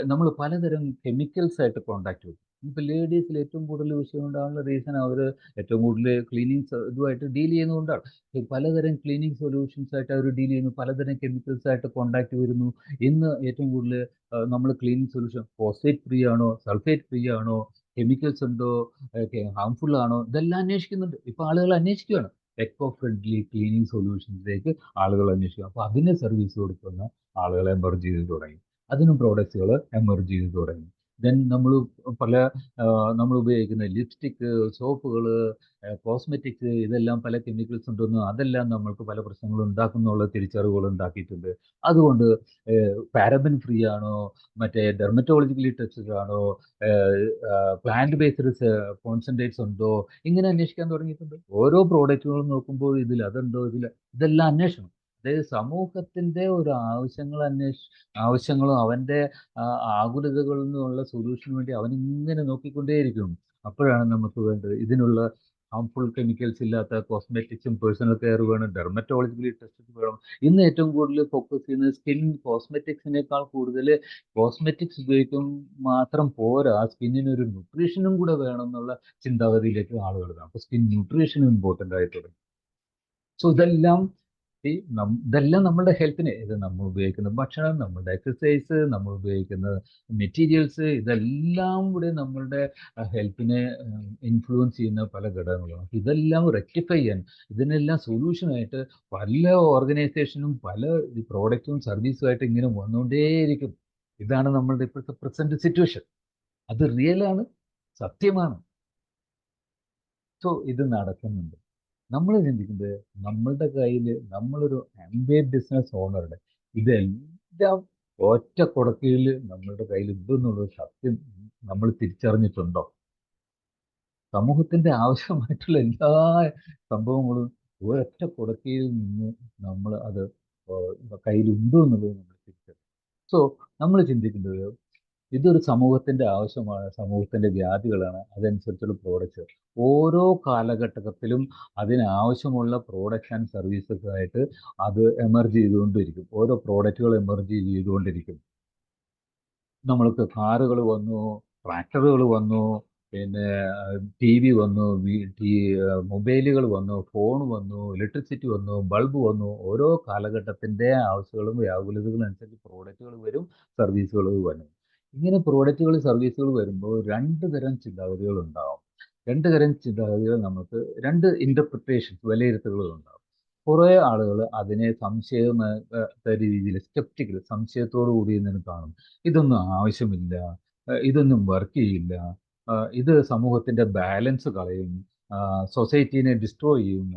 നമ്മൾ പലതരം കെമിക്കൽസ് ആയിട്ട് കോണ്ടാക്ട് ചെയ്യും. ഇപ്പൊ ലേഡീസിൽ ഏറ്റവും കൂടുതൽ വിഷയം ഉണ്ടാകാനുള്ള റീസൺ അവർ ഏറ്റവും കൂടുതൽ ക്ലീനിങ് ഇതുമായിട്ട് ഡീൽ ചെയ്യുന്നതുകൊണ്ടാണ്. പലതരം ക്ലീനിങ് സൊല്യൂഷൻസ് ആയിട്ട് അവർ ഡീൽ ചെയ്യുന്നു. പലതരം കെമിക്കൽസ് ആയിട്ട് കോണ്ടാക്ട് വരുന്നു. ഇന്ന് ഏറ്റവും കൂടുതൽ നമ്മൾ ക്ലീനിങ് സൊല്യൂഷൻ ഫോസ്ഫേറ്റ് ഫ്രീ ആണോ, സൾഫേറ്റ് ഫ്രീ ആണോ, കെമിക്കൽസ് ഉണ്ടോ, ഹാംഫുൾ ആണോ, ഇതെല്ലാം അന്വേഷിക്കുന്നുണ്ട്. ഇപ്പൊ ആളുകൾ അന്വേഷിക്കുകയാണ്. എക്കോ ഫ്രണ്ട്ലി ക്ലീനിങ് സൊല്യൂഷൻസിലേക്ക് ആളുകൾ അന്വേഷിക്കുക. അപ്പൊ അതിന് സർവീസ് കൊടുക്കുന്ന ആളുകൾ എമർജ് ചെയ്ത് തുടങ്ങി. അതിനും പ്രോഡക്ട്സുകൾ എമർജ് ചെയ്ത് തുടങ്ങി. ദെൻ പല നമ്മൾ ഉപയോഗിക്കുന്ന ലിപ്സ്റ്റിക്ക്, സോപ്പുകള്, കോസ്മെറ്റിക്സ് ഇതെല്ലാം പല കെമിക്കൽസ് ഉണ്ടെന്നും അതെല്ലാം നമ്മൾക്ക് പല പ്രശ്നങ്ങളും ഉണ്ടാക്കുന്നുള്ള തിരിച്ചറിവുകൾ ഉണ്ടാക്കിയിട്ടുണ്ട്. അതുകൊണ്ട് പാരബൻ ഫ്രീ ആണോ, മറ്റേ ഡെർമറ്റോളജിക്കലി ടെസ്റ്റഡ് ആണോ, പ്ലാന്റ് ബേസ്ഡ് കോൺസെൻട്രേറ്റ്സ് ഉണ്ടോ, ഇങ്ങനെ അന്വേഷിക്കാൻ തുടങ്ങിയിട്ടുണ്ട്. ഓരോ പ്രോഡക്റ്റുകളും നോക്കുമ്പോൾ ഇതിൽ അതുണ്ടോ, ഇതെല്ലാം അന്വേഷണം. അതായത് സമൂഹത്തിന്റെ ഒരു ആവശ്യങ്ങളും അവന്റെ ആകുലതകളിൽ നിന്നുള്ള സൊല്യൂഷന് വേണ്ടി അവനിങ്ങനെ നോക്കിക്കൊണ്ടേയിരിക്കും. അപ്പോഴാണ് നമുക്ക് വേണ്ടത് ഇതിനുള്ള ഹാംഫുൾ കെമിക്കൽസ് ഇല്ലാത്ത കോസ്മെറ്റിക്സും പേഴ്സണൽ കെയർ വേണം, ഡെർമറ്റോളജിക്കലി ടെസ്റ്റഡ് വേണം. ഇന്ന് ഏറ്റവും കൂടുതൽ ഫോക്കസ് ചെയ്യുന്നത് സ്കിൻ കോസ്മെറ്റിക്സിനേക്കാൾ കൂടുതൽ കോസ്മെറ്റിക്സ് ഉപയോഗിക്കും മാത്രം പോരാ, സ്കിന്നിന് ഒരു ന്യൂട്രീഷനും കൂടെ വേണം എന്നുള്ള ചിന്താഗതിയിലേക്ക് ആളുകൾ കാണും. അപ്പോൾ സ്കിൻ ന്യൂട്രീഷനും ഇമ്പോർട്ടൻ്റ് ആയി തുടങ്ങി. സോ ഇതെല്ലാം നമ്മുടെ ഹെൽത്തിന്, ഇത് നമ്മൾ ഉപയോഗിക്കുന്ന ഭക്ഷണം, നമ്മളുടെ എക്സസൈസ്, നമ്മൾ ഉപയോഗിക്കുന്ന മെറ്റീരിയൽസ്, ഇതെല്ലാം കൂടെ നമ്മളുടെ ഹെൽത്തിനെ ഇൻഫ്ലുവൻസ് ചെയ്യുന്ന പല ഘടകങ്ങളാണ്. അപ്പോൾ ഇതെല്ലാം റെക്ടിഫൈ ചെയ്യാൻ, ഇതിനെല്ലാം സൊല്യൂഷനായിട്ട് പല ഓർഗനൈസേഷനും പല പ്രോഡക്റ്റും സർവീസുമായിട്ട് ഇങ്ങനെ വന്നുകൊണ്ടേയിരിക്കും. ഇതാണ് നമ്മളുടെ ഇപ്പോഴത്തെ പ്രസന്റ് സിറ്റുവേഷൻ. അത് റിയലാണ്, സത്യമാണ്. സോ ഇത് നടക്കുന്നുണ്ട്. നമ്മൾ ചിന്തിക്കുന്നത് നമ്മളുടെ കയ്യിൽ, നമ്മളൊരു എംബിഎ ബിസിനസ് ഓണറുടെ ഇതെല്ലാം ഒറ്റ കുടക്കീഴിൽ നമ്മളുടെ കയ്യിൽ ഉണ്ടെന്നുള്ളൊരു സത്യം നമ്മൾ തിരിച്ചറിഞ്ഞിട്ടുണ്ടോ? സമൂഹത്തിന്റെ ആവശ്യമായിട്ടുള്ള എല്ലാ സംഭവങ്ങളും ഒരൊറ്റ കുടക്കീഴിൽ നിന്ന് നമ്മൾ അത് കയ്യിലുണ്ടോ എന്നുള്ളത് നമ്മൾ തിരിച്ചറിയും. സോ നമ്മൾ ചിന്തിക്കുന്നത് ഇതൊരു സമൂഹത്തിന്റെ ആവശ്യമാണ്, സമൂഹത്തിന്റെ വ്യാധികളാണ്, അതനുസരിച്ചുള്ള പ്രോഡക്റ്റ്സ് ഓരോ കാലഘട്ടത്തിലും അതിനാവശ്യമുള്ള പ്രോഡക്റ്റ്സ് ആൻഡ് സർവീസസ് ആയിട്ട് അത് എമർജ് ചെയ്തുകൊണ്ടിരിക്കും. ഓരോ പ്രോഡക്റ്റുകൾ എമർജ് ചെയ്തുകൊണ്ടിരിക്കും. നമ്മൾക്ക് കാറുകൾ വന്നു, ട്രാക്ടറുകൾ വന്നു, പിന്നെ ടി വി വന്നു, മൊബൈലുകൾ വന്നു, ഫോൺ വന്നു, ഇലക്ട്രിസിറ്റി വന്നു, ബൾബ് വന്നു. ഓരോ കാലഘട്ടത്തിന്റെ ആവശ്യങ്ങളും വ്യാകുലതകളും അനുസരിച്ച് പ്രോഡക്റ്റുകൾ വരും, സർവീസുകൾ വരും. ഇങ്ങനെ പ്രോഡക്റ്റുകൾ സർവീസുകൾ വരുമ്പോൾ രണ്ട് തരം ചിന്താഗതികൾ ഉണ്ടാവും. രണ്ട് തരം ചിന്താഗതികൾ, നമുക്ക് രണ്ട് ഇന്റർപ്രിട്ടേഷൻസ്, വിലയിരുത്തലുകൾ ഉണ്ടാവും. കുറേ ആളുകൾ അതിനെ രീതിയിൽ സ്കെപ്റ്റിക്കൽ, സംശയത്തോടു കൂടി നിന്ന് കാണും. ഇതൊന്നും ആവശ്യമില്ല, ഇതൊന്നും വർക്ക് ചെയ്യില്ല, ഇത് സമൂഹത്തിന്റെ ബാലൻസ് കളയും, സൊസൈറ്റീനെ ഡിസ്ട്രോയ് ചെയ്യും,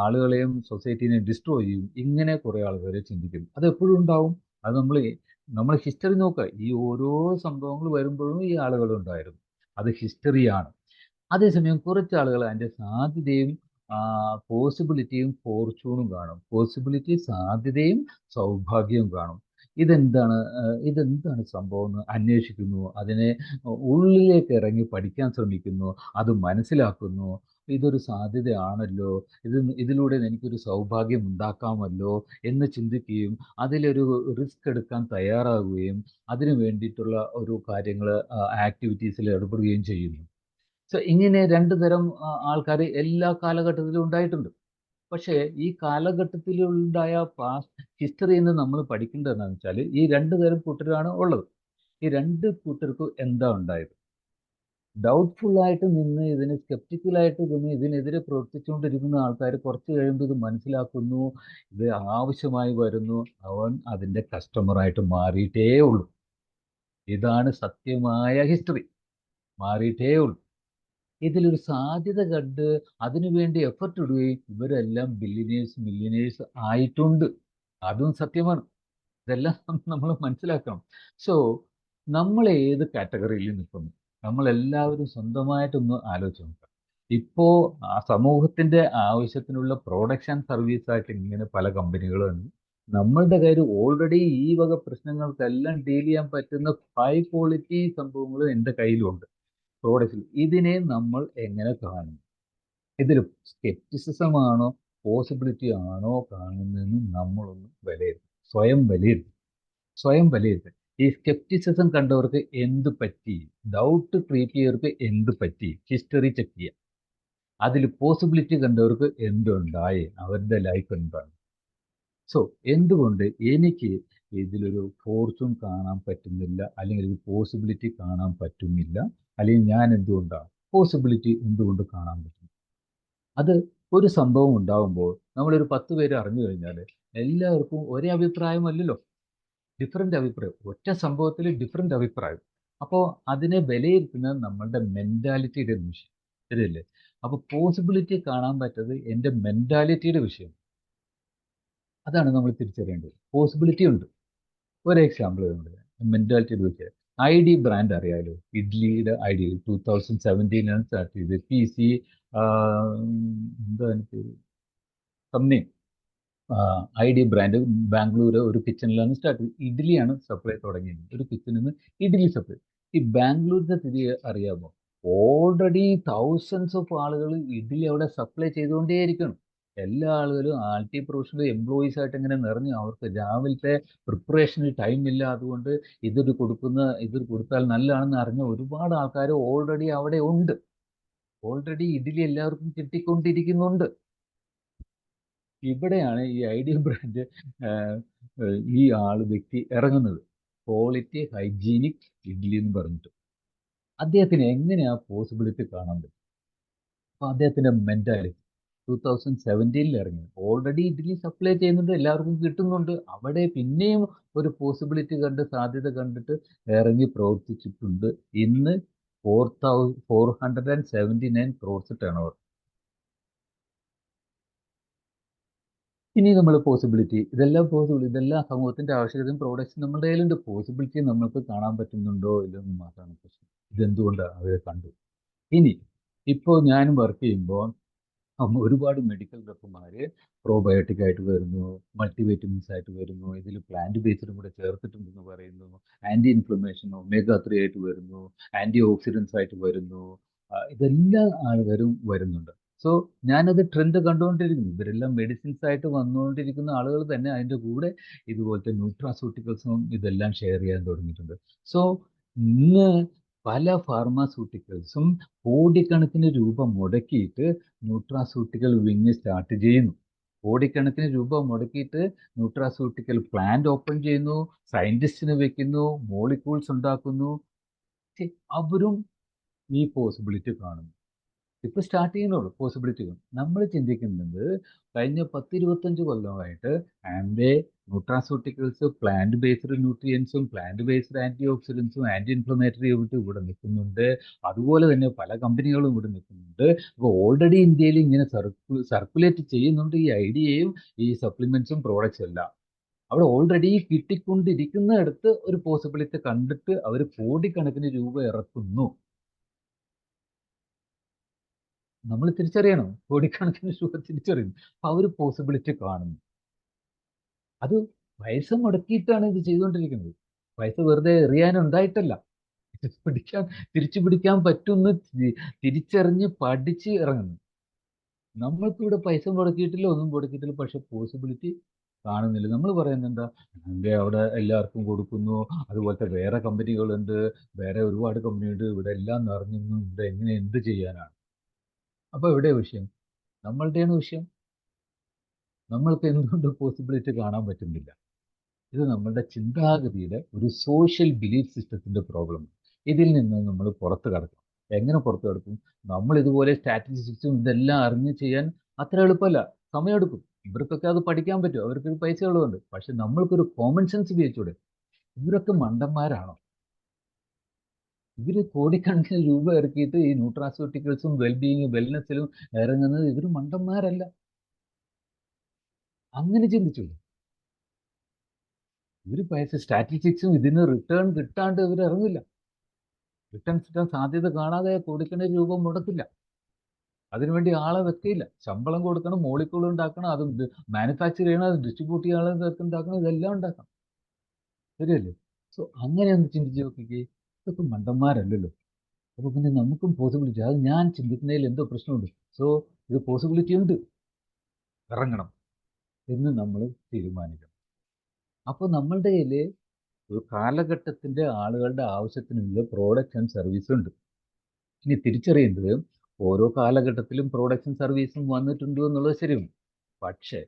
ആളുകളെയും സൊസൈറ്റീനെ ഡിസ്ട്രോയ് ചെയ്യും. ഇങ്ങനെ കുറേ ആളുകൾ ചിന്തിക്കും. അത് എപ്പോഴും ഉണ്ടാവും. അത് നമ്മൾ ഹിസ്റ്ററി നോക്കുക, ഈ ഓരോ സംഭവങ്ങൾ വരുമ്പോഴും ഈ ആളുകൾ ഉണ്ടായിരുന്നു. അത് ഹിസ്റ്ററിയാണ്. അതേസമയം കുറച്ച് ആളുകൾ അതിൻ്റെ സാധ്യതയും പോസിബിലിറ്റിയും ഫോർച്യൂണും കാണും. പോസിബിലിറ്റി, സാധ്യതയും സൗഭാഗ്യവും കാണും. ഇതെന്താണ് സംഭവം എന്ന് അന്വേഷിക്കുന്നു, അതിനെ ഉള്ളിലേക്ക് ഇറങ്ങി പഠിക്കാൻ ശ്രമിക്കുന്നു, അത് മനസ്സിലാക്കുന്നു. ഇതൊരു സാധ്യതയാണല്ലോ, ഇതിലൂടെ എനിക്കൊരു സൗഭാഗ്യം ഉണ്ടാക്കാമല്ലോ എന്ന് ചിന്തിക്കുകയും അതിലൊരു റിസ്ക് എടുക്കാൻ തയ്യാറാകുകയും അതിനു വേണ്ടിയിട്ടുള്ള ഒരു കാര്യങ്ങൾ, ആക്ടിവിറ്റീസിൽ ഏർപ്പെടുകയും ചെയ്യുന്നു. സോ ഇങ്ങനെ രണ്ട് തരം ആൾക്കാർ എല്ലാ കാലഘട്ടത്തിലും ഉണ്ടായിട്ടുണ്ട്. പക്ഷേ ഈ കാലഘട്ടത്തിലുണ്ടായ ഹിസ്റ്ററി എന്ന് നമ്മൾ പഠിക്കേണ്ടത് എന്താണെന്ന് വെച്ചാൽ ഈ രണ്ട് തരം കൂട്ടരാണ് ഉള്ളത്. ഈ രണ്ട് കൂട്ടർക്കും എന്താ ഉണ്ടായത്? ഡൗട്ട്ഫുൾ ആയിട്ട് നിന്ന്, സ്കെപ്റ്റിക്കലായിട്ട് നിന്ന് ഇതിനെതിരെ പ്രവർത്തിച്ചുകൊണ്ടിരിക്കുന്ന ആൾക്കാർ കുറച്ച് കഴിയുമ്പോൾ ഇത് മനസ്സിലാക്കുന്നു, ഇത് ആവശ്യമായി വരുന്നു, അവൻ അതിൻ്റെ കസ്റ്റമറായിട്ട് മാറിയിട്ടേ ഉള്ളൂ. ഇതാണ് സത്യമായ ഹിസ്റ്ററി. മാറിയിട്ടേ ഉള്ളൂ. ഇതിലൊരു സാധ്യത കണ്ട് അതിനുവേണ്ടി എഫർട്ട് ഇടുകയും ഇവരെല്ലാം ബില്യനേഴ്സ്, മില്യനേഴ്സ് ആയിട്ടുണ്ട്. അതും സത്യമാണ്. ഇതെല്ലാം നമ്മൾ മനസ്സിലാക്കണം. സോ നമ്മൾ ഏത് കാറ്റഗറിയിൽ നിൽക്കുന്നു? നമ്മളെല്ലാവരും സ്വന്തമായിട്ടൊന്ന് ആലോചിച്ച് നോക്കാം. ഇപ്പോൾ സമൂഹത്തിന്റെ ആവശ്യത്തിനുള്ള പ്രോഡക്റ്റ് ആൻഡ് സർവീസ് ആയിട്ട് ഇങ്ങനെ പല കമ്പനികളുണ്ട്. നമ്മളുടെ കയ്യിൽ ഓൾറെഡി ഈ വക പ്രശ്നങ്ങൾക്കെല്ലാം ഡീൽ ചെയ്യാൻ പറ്റുന്ന ഹൈ ക്വാളിറ്റി സംഭവങ്ങൾ എൻ്റെ കയ്യിലുണ്ട്. പ്രോഡക്റ്റിൽ ഇതിനെ നമ്മൾ എങ്ങനെ കാണും? ഇതിൽ സ്കെപ്റ്റിസിസമാണോ പോസിബിലിറ്റി ആണോ കാണുന്നതെന്ന് നമ്മളൊന്ന് വിലയിരുത്തും. സ്വയം വിലയിരുത്തും. ഈ സ്കെപ്റ്റിസിസം കണ്ടവർക്ക് എന്ത് പറ്റി, ഡൗട്ട് ക്രിയേറ്റ് ചെയ്തവർക്ക് എന്ത് പറ്റി, ഹിസ്റ്ററി ചെക്ക് ചെയ്യാം. അതിൽ പോസിബിലിറ്റി കണ്ടവർക്ക് എന്തുണ്ടായി, അവരുടെ ലൈഫ് എന്താണ്. സോ എന്തുകൊണ്ട് എനിക്ക് ഇതിലൊരു ഫോർച്യൂൺ കാണാൻ പറ്റുന്നില്ല, അല്ലെങ്കിൽ ഒരു പോസിബിലിറ്റി കാണാൻ പറ്റുന്നില്ല, അല്ലെങ്കിൽ ഞാൻ എന്തുകൊണ്ടാണ് പോസിബിലിറ്റി എന്തുകൊണ്ട് കാണാൻ പറ്റും? അത് ഒരു സംഭവം ഉണ്ടാകുമ്പോൾ നമ്മളൊരു 10 പേര് അറിഞ്ഞു കഴിഞ്ഞാൽ എല്ലാവർക്കും ഒരേ അഭിപ്രായമല്ലല്ലോ. ഡിഫറെൻ്റ് അഭിപ്രായം. ഒറ്റ സംഭവത്തിൽ ഡിഫറെൻ്റ് അഭിപ്രായം. അപ്പോൾ അതിനെ വിലയിരുത്തുന്നത് നമ്മളുടെ മെൻറ്റാലിറ്റിയുടെ വിഷയം. ശരിയല്ലേ? അപ്പോൾ പോസിബിലിറ്റി കാണാൻ പറ്റത് എൻ്റെ മെൻറ്റാലിറ്റിയുടെ വിഷയം. അതാണ് നമ്മൾ തിരിച്ചറിയേണ്ടത്. പോസിബിലിറ്റി ഉണ്ട്. ഒരു എക്സാമ്പിൾ ഉണ്ട്. മെൻറ്റാലിറ്റിയുടെ വിഷയം. ഐഡി ബ്രാൻഡ് അറിയാലോ? ഇഡ്ലിയുടെ ഐഡി 2017 സ്റ്റാർട്ട് ചെയ്ത് PC എന്താ എനിക്ക് സംതിങ് ഐഡി ബ്രാൻഡ് ബാംഗ്ലൂർ ഒരു കിച്ചണിലാണ് സ്റ്റാർട്ട് ചെയ്തത്. ഇഡ്ഡലിയാണ് സപ്ലൈ തുടങ്ങിയത്. ഒരു കിച്ചണിൽ നിന്ന് ഇഡ്ഡലി സപ്ലൈ. ഈ ബാംഗ്ലൂരിന്റെ സ്ഥിതി അറിയാമോ? ഓൾറെഡി തൗസൻഡ്സ് ഓഫ് ആളുകൾ ഇഡ്ഡലി അവിടെ സപ്ലൈ ചെയ്തുകൊണ്ടേയിരിക്കണം. എല്ലാ ആളുകളും ആൾട്ടി പ്രൊഫഷണൽ എംപ്ലോയീസ് ആയിട്ട് ഇങ്ങനെ നിറഞ്ഞു. അവർക്ക് രാവിലത്തെ പ്രിപ്പറേഷന് ടൈമില്ല. അതുകൊണ്ട് ഇത് കൊടുത്താൽ നല്ലതാണെന്ന് അറിഞ്ഞ ഒരുപാട് ആൾക്കാർ ഓൾറെഡി അവിടെ ഉണ്ട്. ഓൾറെഡി ഇഡ്ഡലി എല്ലാവർക്കും കിട്ടിക്കൊണ്ടിരിക്കുന്നുണ്ട്. ഇവിടെയാണ് ഈ ഐഡിയ ബ്രാൻഡ് ഈ വ്യക്തി ഇറങ്ങുന്നത്. ക്വാളിറ്റി ഹൈജീനിക് ഇഡ്ഡലി എന്ന് പറഞ്ഞിട്ട്. അദ്ദേഹത്തിന് എങ്ങനെയാ പോസിബിലിറ്റി കാണാൻ പറ്റും? അപ്പോൾ അദ്ദേഹത്തിൻ്റെ മെൻറ്റാലിറ്റി 2017 ഇറങ്ങി. ഓൾറെഡി ഇഡ്ഡലി സപ്ലൈ ചെയ്യുന്നുണ്ട്, എല്ലാവർക്കും കിട്ടുന്നുണ്ട്. അവിടെ പിന്നെയും ഒരു പോസിബിലിറ്റി കണ്ട് സാധ്യത കണ്ടിട്ട് ഇറങ്ങി പ്രവർത്തിച്ചിട്ടുണ്ട്. ഇന്ന് 479 crores ടേൺ ഓവർ. ഇനി നമ്മൾ പോസിബിലിറ്റി, ഇതെല്ലാം സമൂഹത്തിന്റെ ആവശ്യകതയും പ്രോഡക്ട്സും നമ്മുടെ കയ്യിലുണ്ട്. പോസിബിലിറ്റി നമ്മൾക്ക് കാണാൻ പറ്റുന്നുണ്ടോ ഇല്ലെന്ന് മാത്രമാണ് പ്രശ്നം. ഇതെന്തുകൊണ്ടാണ് അവരെ കണ്ടു. ഇനി ഇപ്പോൾ ഞാനും വർക്ക് ചെയ്യുമ്പോൾ ഒരുപാട് മെഡിക്കൽ റെപ്പുമാർ പ്രോബയോട്ടിക് ആയിട്ട് വരുന്നു, മൾട്ടിവൈറ്റമിൻസ് ആയിട്ട് വരുന്നു, ഇതിൽ പ്ലാന്റ് ബേസ്ഡും കൂടെ ചേർത്തിട്ടുണ്ടെന്ന് പറയുന്നു, ആൻറ്റി ഇൻഫ്ലമേഷൻ ഒമേഗ 3 ആയിട്ട് വരുന്നു, ആൻറ്റി ഓക്സിഡൻസ് ആയിട്ട് വരുന്നു. ഇതെല്ലാം ആൾക്കാരും വരുന്നുണ്ട്. സോ ഞാനത് ട്രെൻഡ് കണ്ടുകൊണ്ടിരിക്കുന്നു. ഇവരെല്ലാം മെഡിസിൻസ് ആയിട്ട് വന്നുകൊണ്ടിരിക്കുന്ന ആളുകൾ തന്നെ അതിൻ്റെ കൂടെ ഇതുപോലത്തെ ന്യൂട്രാസ്യൂട്ടിക്കൽസും ഇതെല്ലാം ഷെയർ ചെയ്യാൻ തുടങ്ങിയിട്ടുണ്ട്. സോ ഇന്ന് പല ഫാർമാസ്യൂട്ടിക്കൽസും കോടിക്കണക്കിന് രൂപ മുടക്കിയിട്ട് ന്യൂട്രാസ്യൂട്ടിക്കൽ വിങ് സ്റ്റാർട്ട് ചെയ്യുന്നു. കോടിക്കണക്കിന് രൂപ മുടക്കിയിട്ട് ന്യൂട്രാസ്യൂട്ടിക്കൽ പ്ലാന്റ് ഓപ്പൺ ചെയ്യുന്നു, സയൻറ്റിസ്റ്റിനെ വെക്കുന്നു, മോളിക്യൂൾസ് ഉണ്ടാക്കുന്നു. അവരും ഈ പോസിബിലിറ്റി കാണുന്നു. ഇപ്പോൾ സ്റ്റാർട്ട് ചെയ്യുന്നുള്ളൂ പോസിബിലിറ്റി. നമ്മൾ ചിന്തിക്കുന്നത് കഴിഞ്ഞ 10-25 കൊല്ലമായിട്ട് ആംബേ ന്യൂട്രാസ്യൂട്ടിക്കൽസ് പ്ലാന്റ് ബേസ്ഡ് ന്യൂട്രിയൻസും പ്ലാന്റ് ബേസ്ഡ് ആൻറ്റി ഓക്സിഡൻസും ആൻറ്റി ഇൻഫ്ലമേറ്ററി ഇവിടെ നിൽക്കുന്നുണ്ട്. അതുപോലെ തന്നെ പല കമ്പനികളും ഇവിടെ നിൽക്കുന്നുണ്ട്. അപ്പോൾ ഓൾറെഡി ഇന്ത്യയിൽ ഇങ്ങനെ സർക്കുലേറ്റ് ചെയ്യുന്നുണ്ട് ഈ ഐഡിയയും ഈ സപ്ലിമെൻറ്റ്സും പ്രോഡക്റ്റ്സും എല്ലാം. അവിടെ ഓൾറെഡി കിട്ടിക്കൊണ്ടിരിക്കുന്നിടത്ത് ഒരു പോസിബിലിറ്റി കണ്ടിട്ട് അവർ കോടിക്കണക്കിന് രൂപ ഇറക്കുന്നു. നമ്മൾ തിരിച്ചറിയണം. കോടിക്കണക്കിന് രൂപ തിരിച്ചറിയുന്നു. അപ്പോൾ അവർ പോസിബിലിറ്റി കാണുന്നു. അത് പൈസ മുടക്കിയിട്ടാണ് ഇത് ചെയ്തുകൊണ്ടിരിക്കുന്നത്. പൈസ വെറുതെ എറിയാനുണ്ടായിട്ടല്ല. തിരിച്ചു പിടിക്കാൻ പറ്റുമെന്ന് തിരിച്ചറിഞ്ഞ് പഠിച്ച് ഇറങ്ങുന്നു. നമ്മൾക്കിവിടെ പൈസ മുടക്കിയിട്ടില്ല, ഒന്നും മുടക്കിയിട്ടില്ല, പക്ഷെ പോസിബിലിറ്റി കാണുന്നില്ല. നമ്മൾ പറയുന്നത് എന്താ? അവിടെ എല്ലാവർക്കും കൊടുക്കുന്നു, അതുപോലത്തെ വേറെ കമ്പനികളുണ്ട്, വേറെ ഒരുപാട് കമ്പനിയുണ്ട്, ഇവിടെ എല്ലാം നിറഞ്ഞു, ഇവിടെ എങ്ങനെ എന്ത് ചെയ്യാനാണ്? അപ്പോൾ എവിടെ വിഷയം? നമ്മളുടെയാണ് വിഷയം. നമ്മൾക്ക് എന്തുകൊണ്ട് പോസിബിലിറ്റി കാണാൻ പറ്റുന്നില്ല? ഇത് നമ്മളുടെ ചിന്താഗതിയുടെ ഒരു സോഷ്യൽ ബിലീഫ് സിസ്റ്റത്തിൻ്റെ പ്രോബ്ലം. ഇതിൽ നിന്ന് നമ്മൾ പുറത്ത് കടക്കണം. എങ്ങനെ പുറത്ത് കടക്കും? നമ്മൾ ഇതുപോലെ സ്റ്റാറ്റിസ്റ്റിക്സും ഇതെല്ലാം അറിഞ്ഞ് ചെയ്യാൻ അത്ര എളുപ്പമല്ല, സമയമെടുക്കും. ഇവർക്കൊക്കെ അത് പഠിക്കാൻ പറ്റും, അവർക്കൊരു പൈസകളുണ്ട്. പക്ഷെ നമ്മൾക്കൊരു കോമൺ സെൻസ് ഉപയോഗിച്ചൂടെ? ഇവരൊക്കെ മണ്ടന്മാരാണോ? ഇവർ കോടിക്കണക്കിന് രൂപ ഇറക്കിയിട്ട് ഈ ന്യൂട്രാസ്യൂട്ടിക്കൽസും വെൽനെസ്സിലും ഇറങ്ങുന്നത് ഇവർ മണ്ടന്മാരല്ല. അങ്ങനെ ചിന്തിച്ചു. ഇവർ പൈസ സ്റ്റാറ്റിസ്റ്റിക്സും ഇതിന് റിട്ടേൺ കിട്ടാണ്ട് ഇവർ ഇറങ്ങില്ല. റിട്ടേൺ കിട്ടാൻ സാധ്യത കാണാതെ കോടിക്കണക്കിന് രൂപ മുടക്കില്ല. അതിനുവേണ്ടി ആളെ വെക്കില്ല. ശമ്പളം കൊടുക്കണം, മോളിക്കൂൾ ഉണ്ടാക്കണം, അത് മാനുഫാക്ചർ ചെയ്യണം, അത് ഡിസ്ട്രിബ്യൂട്ട് ചെയ്യാൻ ഉണ്ടാക്കണം, ഇതെല്ലാം ഉണ്ടാക്കണം. ശരിയല്ലേ? സോ അങ്ങനെ ഒന്ന് ചിന്തിച്ച് നോക്കിക്കേ. ഇതൊക്കെ മണ്ടന്മാരല്ലല്ലോ. അപ്പോൾ പിന്നെ നമുക്കും പോസിബിലിറ്റി, അത് ഞാൻ ചിന്തിക്കുന്നതിൽ എന്തോ പ്രശ്നമുണ്ട്. സോ ഇത് പോസിബിലിറ്റി ഉണ്ട്, ഇറങ്ങണം എന്ന് നമ്മൾ തീരുമാനിക്കണം. അപ്പോൾ നമ്മളുടെ കയ്യിൽ ഒരു കാലഘട്ടത്തിൻ്റെ ആളുകളുടെ ആവശ്യത്തിനുള്ള പ്രോഡക്റ്റ് ആൻഡ് സർവീസ് ഉണ്ട്. ഇനി തിരിച്ചറിയേണ്ടത് ഓരോ കാലഘട്ടത്തിലും പ്രോഡക്റ്റും സർവീസും വന്നിട്ടുണ്ട് എന്നുള്ളത് ശരിയാണ്. പക്ഷേ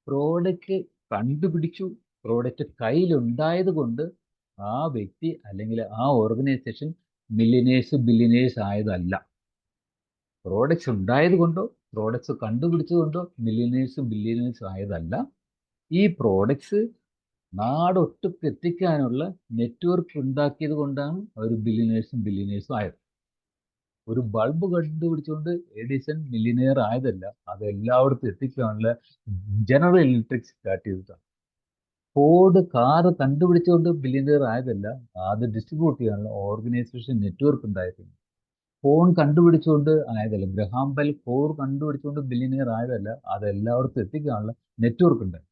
പ്രോഡക്റ്റ് കണ്ടുപിടിച്ചു, പ്രോഡക്റ്റ് കയ്യിലുണ്ടായത് കൊണ്ട് ആ വ്യക്തി അല്ലെങ്കിൽ ആ ഓർഗനൈസേഷൻ ബില്യനേഴ്സ് ആയതല്ല. പ്രോഡക്റ്റ്സ് ഉണ്ടായത് കൊണ്ടോ കണ്ടുപിടിച്ചതുകൊണ്ടോ ബില്യനേഴ്സ് ആയതല്ല. ഈ പ്രോഡക്ട്സ് നാടൊട്ടുക്ക് എത്തിക്കാനുള്ള നെറ്റ്വർക്ക് ഉണ്ടാക്കിയത് കൊണ്ടാണ് അവർ ബില്യനേഴ്സും ആയത്. ഒരു ബൾബ് കണ്ടുപിടിച്ചുകൊണ്ട് എഡിസൺ മില്ലിനെയർ ആയതല്ല, അത് എല്ലായിടത്തും എത്തിക്കാനുള്ള ജനറൽ ഇലക്ട്രിക് സ്റ്റാർട്ട് ചെയ്തിട്ടാണ്. ഫോർഡ് കാറ് കണ്ടുപിടിച്ചുകൊണ്ട് ബില്യനെയർ ആയതല്ല, അത് ഡിസ്ട്രിബ്യൂട്ട് ചെയ്യാനുള്ള ഓർഗനൈസേഷൻ നെറ്റ്വർക്ക് ഉണ്ടായിരുന്നു. ഫോൺ കണ്ടുപിടിച്ചുകൊണ്ട് ആയതല്ല, ഗ്രഹാം ബെൽ ഫോൺ കണ്ടുപിടിച്ചുകൊണ്ട് ബില്യനെയർ ആയതല്ല, അത് എല്ലായിടത്തും എത്തിക്കാനുള്ള നെറ്റ്വർക്ക് ഉണ്ടായി.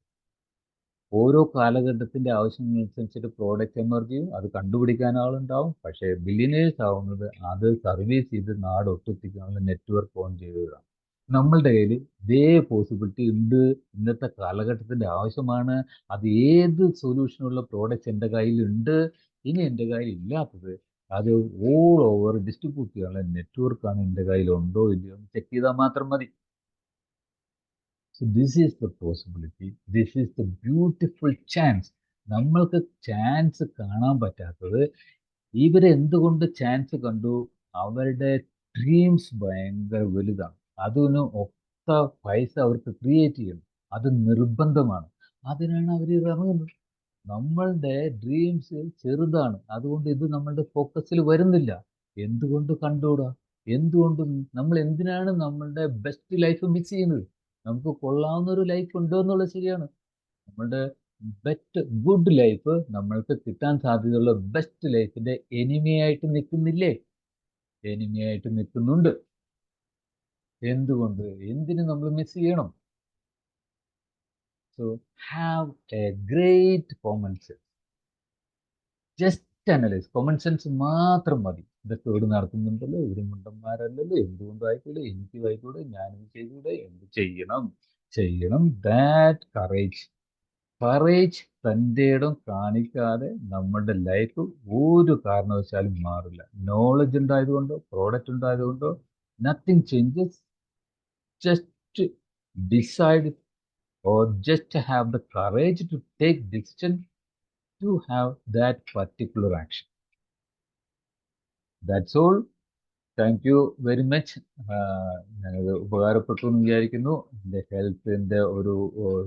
ഓരോ കാലഘട്ടത്തിന്റെ ആവശ്യങ്ങൾക്കനുസരിച്ചിട്ട് പ്രോഡക്റ്റ് എമർജ് ചെയ്യും, അത് കണ്ടുപിടിക്കാൻ ആളുണ്ടാവും. പക്ഷേ ബില്യനേഴ്സ് ആവുന്നത് അത് സർവീസ് ചെയ്ത് നാടൊട്ടെത്തിക്കാനുള്ള നെറ്റ്വർക്ക് ഓൺ ചെയ്തതാണ്. നമ്മളുടെ കയ്യിൽ ഇതേ പോസിബിലിറ്റി ഉണ്ട്. ഇന്നത്തെ കാലഘട്ടത്തിന്റെ ആവശ്യമാണ്. അത് ഏത് സൊല്യൂഷനുള്ള പ്രോഡക്റ്റ്സ് എൻ്റെ കയ്യിലുണ്ട്. ഇനി എൻ്റെ കയ്യിൽ ഇല്ലാത്തത് അത് ഓൾ ഓവർ ഡിസ്ട്രിബ്യൂട്ട് ചെയ്യാനുള്ള നെറ്റ്വർക്കാണ് എൻ്റെ കയ്യിൽ ഉണ്ടോ ഇല്ലയോ എന്ന് ചെക്ക് ചെയ്താൽ മാത്രം മതി. So this is the possibility. This is the beautiful chance. നമ്മൾക്ക് ചാൻസ് കാണാൻ പറ്റാത്തത്, ഇവരെന്തുകൊണ്ട് ചാൻസ് കണ്ടു? അവരുടെ ഡ്രീംസ് ഭയങ്കര വലുതാണ്. അതിന് ഒത്ത പൈസ അവർക്ക് ക്രിയേറ്റ് ചെയ്യണം. അത് നിർബന്ധമാണ്. അതിനാണ് അവർ ഇറങ്ങുന്നത്. നമ്മളുടെ ഡ്രീംസ് ചെറുതാണ്, അതുകൊണ്ട് ഇത് നമ്മളുടെ ഫോക്കസിൽ വരുന്നില്ല. എന്തുകൊണ്ട് കണ്ടുകൂടാ? എന്തുകൊണ്ട് നമ്മൾ എന്തിനാണ് നമ്മളുടെ ബെസ്റ്റ് ലൈഫ് മിസ് ചെയ്യുന്നത്? നമുക്ക് കൊള്ളാവുന്ന ഒരു ലൈഫ് ഉണ്ടോ എന്നുള്ളത് ശരിയാണ്. നമ്മളുടെ ഗുഡ് ലൈഫ് നമ്മൾക്ക് കിട്ടാൻ സാധ്യതയുള്ള ബെസ്റ്റ് ലൈഫിന്റെ എനിമിയായിട്ട് നിൽക്കുന്നില്ലേ? എനിമിയായിട്ട് നിൽക്കുന്നുണ്ട്. എന്തുകൊണ്ട്? എന്തിന് നമ്മൾ മിസ് ചെയ്യണം? So have A great common sense. Just analyse. Common sense മാത്രം മതി. ഇതൊക്കെ ഇവിടെ നടക്കുന്നുണ്ടല്ലോ, ഇവരും മുണ്ടന്മാരല്ലല്ലോ, എന്തുകൊണ്ടായിക്കൂടെ, എനിക്ക് ആയിക്കൂടെ, ഞാനിത് ചെയ്തൂടെ, എന്ത് ചെയ്യണം. ദാറ്റ് കറേജ് തൻ്റെ ഇടം കാണിക്കാതെ നമ്മുടെ ലൈഫ് ഒരു കാരണവശാലും മാറില്ല. നോളജ് ഉണ്ടായതുകൊണ്ടോ പ്രോഡക്റ്റ് ഉണ്ടായതുകൊണ്ടോ nothing changes. Just decide or just have the courage to take decision to have that particular action. That's all. Thank you very much. ഞാനത് ഉപകാരപ്പെട്ടു എന്ന് വിചാരിക്കുന്നു. എൻ്റെ ഹെൽത്തിൻ്റെ ഒരു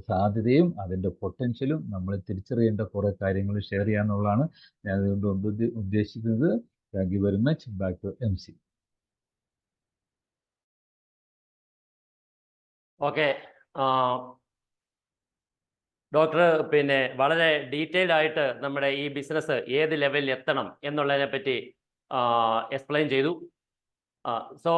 സാധ്യതയും അതിൻ്റെ പൊട്ടൻഷ്യലും നമ്മൾ തിരിച്ചറിയേണ്ട കുറേ കാര്യങ്ങൾ ഷെയർ ചെയ്യാന്നുള്ളതാണ് ഞാൻ അതുകൊണ്ട് ഉദ്ദേശിക്കുന്നത്. Thank you very much. Back to MC. Okay, doctor പിന്നെ വളരെ ഡീറ്റെയിൽഡ് ആയിട്ട് നമ്മുടെ ഈ ബിസിനസ് ഏത് ലെവലിൽ എത്തണം എന്നുള്ളതിനെ പറ്റി എക്സ്പ്ലെയിൻ ചെയ്തു. സോ